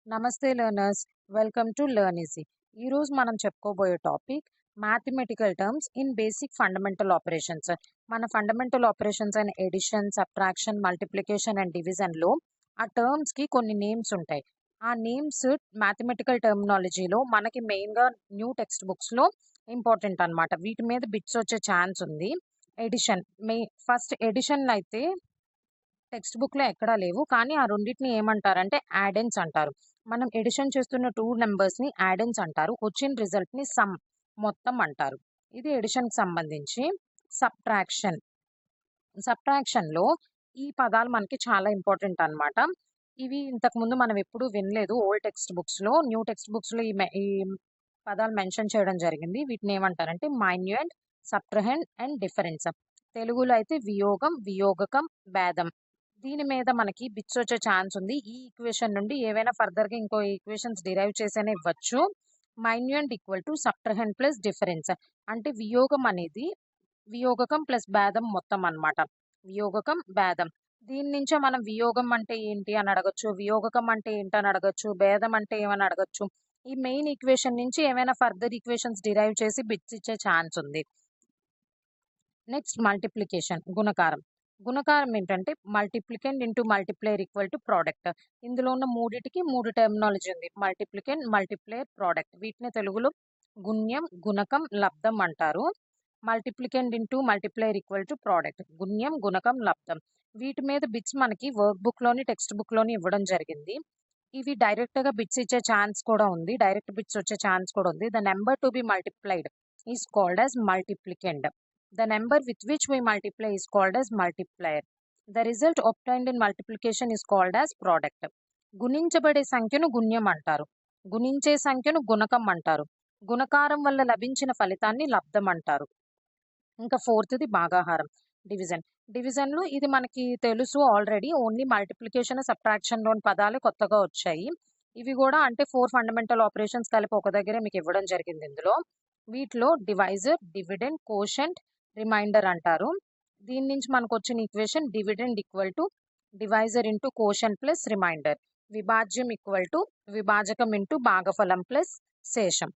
నమస్తే learners, welcome to learn easy. ఈరోజు మనం చెప్పుకోబోయే topic mathematical terms in basic fundamental operations. మన ఫండమెంటల్ ఆపరేషన్స్ అయిన ఎడిషన్, సబ్ట్రాక్షన్, మల్టిప్లికేషన్ అండ్ డివిజన్లో ఆ టర్మ్స్కి కొన్ని నేమ్స్ ఉంటాయి. ఆ నేమ్స్ మ్యాథమెటికల్ టర్మినాలజీలో మనకి మెయిన్గా న్యూ టెక్స్ట్ బుక్స్లో ఇంపార్టెంట్ అన్నమాట. వీటి మీద బిట్స్ వచ్చే ఛాన్స్ ఉంది. ఎడిషన్ ఫస్ట్ ఎడిషన్ అయితే టెక్స్ట్ బుక్‌లో ఎక్కడా లేవు. కానీ ఆ రెండిటిని ఏమంటారంటే యాడెన్స్ అంటారు. మనం ఎడిషన్ చేస్తున్న 2 నంబర్స్‌ని యాడెన్స్ అంటారు. వచ్చిన రిజల్ట్‌ని సమ్ మొత్తం అంటారు. ఇది ఎడిషన్‌కి సంబంధించి. సబ్ట్రాక్షన్. సబ్ట్రాక్షన్‌లో ఈ పదాలు మనకి చాలా ఇంపార్టెంట్ అన్నమాట. ఇవి ఇంతకుముందు మనం ఎప్పుడు వినలేదు ఓల్డ్ టెక్స్ట్ బుక్స్‌లో. న్యూ టెక్స్ట్ బుక్స్‌లో ఈ పదాలు మెన్షన్ చేయడం జరిగింది. వీటిని ఏమంటారంటే మైన్యూయండ్, సబ్ట్రహెండ్ అండ్ డిఫరెన్స్. తెలుగులో అయితే వియోగం, వియోగకం, భేదం. దీని మీద మనకి బిట్స్ వచ్చే ఛాన్స్ ఉంది. ఈ ఈక్వేషన్ నుండి ఏవైనా ఫర్దర్‌గా ఇంకో ఈక్వేషన్స్ డిరైవ్ చేసైనా ఇవ్వచ్చు. మైన్యూయండ్ ఈక్వల్ టు సబ్ట్రహెండ్ ప్లస్ డిఫరెన్స్. అంటే వియోగం అనేది వియోగకం ప్లస్ భేదం మొత్తం అన్నమాట. వియోగకం, భేదం. దీని నుంచే మనం వియోగం అంటే ఏంటి అని అడగొచ్చు. వియోగకం అంటే ఏంటని అడగొచ్చు. భేదం అంటే ఏమని అడగొచ్చు. ఈ మెయిన్ ఈక్వేషన్ నుంచి ఏమైనా ఫర్దర్ ఈక్వేషన్స్ డిరైవ్ చేసి బిట్స్ ఇచ్చే ఛాన్స్ ఉంది. నెక్స్ట్ మల్టిప్లికేషన్, గుణకారం. గుణకారం ఏంటంటే multiplicand into multiplier equal to product. ఇందులో ఉన్న మూడిటికి 3 టెర్మినాలజీ ఉంది. Multiplicand, multiplier, product. వీటిని తెలుగులో గుణ్యం, గుణకం, లబ్ధం అంటారు. Multiplicand into multiplier equal to product. గుణ్యం, గుణకం, లబ్ధం. వీటి మీద బిట్స్ మనకి వర్క్ బుక్‌లోని, టెక్స్ట్ బుక్‌లోని ఇవ్వడం జరిగింది. ఇవి డైరెక్ట్‌గా బిట్స్ ఇచ్చే ఛాన్స్ కూడా ఉంది. డైరెక్ట్ బిట్స్ వచ్చే ఛాన్స్ కూడా ఉంది. The number to be multiplied is called as multiplicand. The number with which we multiply is called as multiplier. The result obtained in multiplication is called as product. గుణించబడే సంఖ్యను గుణ్యం అంటారు. గుణించే సంఖ్యను గుణకం అంటారు. గుణకారం వల్ల లభించిన ఫలితాన్ని లబ్ధం అంటారు. ఇంకా ఫోర్త్‌ది భాగాహారం, డివిజన్. డివిజన్‌లో ఇది మనకి తెలుసు ఆల్రెడీ. ఓన్లీ మల్టిప్లికేషన్, సబ్ట్రాక్షన్‌లోని పదాలే కొత్తగా వచ్చాయి. ఇవి గూడా అంటే 4 ఫండమెంటల్ ఆపరేషన్స్ కలిపి ఒక దగ్గరే మీకు ఇవ్వడం జరిగింది ఇందులో. వీటిలో డివైజర్, డివిడెండ్, కోషెంట్, రిమైండర్ అంటారు. దీని నుంచి మనకొచ్చిన equation dividend equal to divisor into quotient plus remainder. విభాజ్యం ఈక్వల్ టు విభాజకం ఇంటూ భాగఫలం ప్లస్ శేషం.